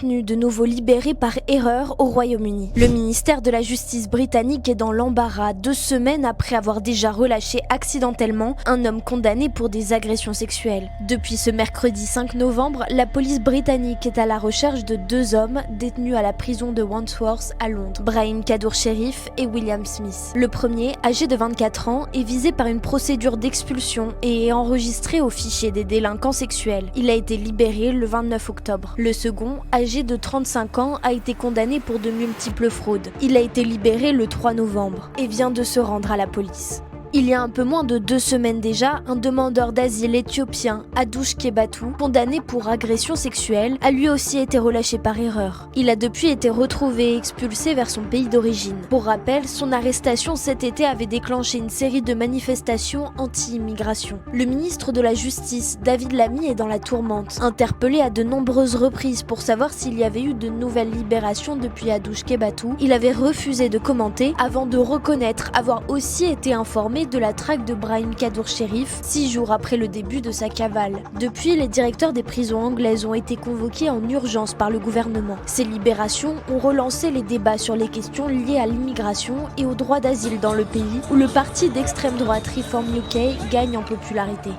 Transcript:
détenus de nouveau libérés par erreur au Royaume-Uni. Le ministère de la Justice britannique est dans l'embarras 2 semaines après avoir déjà relâché accidentellement un homme condamné pour des agressions sexuelles. Depuis ce mercredi 5 novembre, la police britannique est à la recherche de 2 hommes détenus à la prison de Wandsworth à Londres, Brahim Kadour Sherif et William Smith. Le premier, âgé de 24 ans, est visé par une procédure d'expulsion et est enregistré au fichier des délinquants sexuels. Il a été libéré le 29 octobre. Le second, âgé de 35 ans, a été condamné pour de multiples fraudes. Il a été libéré le 3 novembre et vient de se rendre à la police. Il y a un peu moins de 2 semaines déjà, un demandeur d'asile éthiopien, Adouche Kebatu, condamné pour agression sexuelle, a lui aussi été relâché par erreur. Il a depuis été retrouvé et expulsé vers son pays d'origine. Pour rappel, son arrestation cet été avait déclenché une série de manifestations anti-immigration. Le ministre de la Justice, David Lammy, est dans la tourmente, interpellé à de nombreuses reprises pour savoir s'il y avait eu de nouvelles libérations depuis Adouche Kebatu. Il avait refusé de commenter avant de reconnaître avoir aussi été informé de la traque de Brahim Kadour Sherif 6 jours après le début de sa cavale. Depuis, les directeurs des prisons anglaises ont été convoqués en urgence par le gouvernement. Ces libérations ont relancé les débats sur les questions liées à l'immigration et au droit d'asile dans le pays, où le parti d'extrême droite Reform UK gagne en popularité.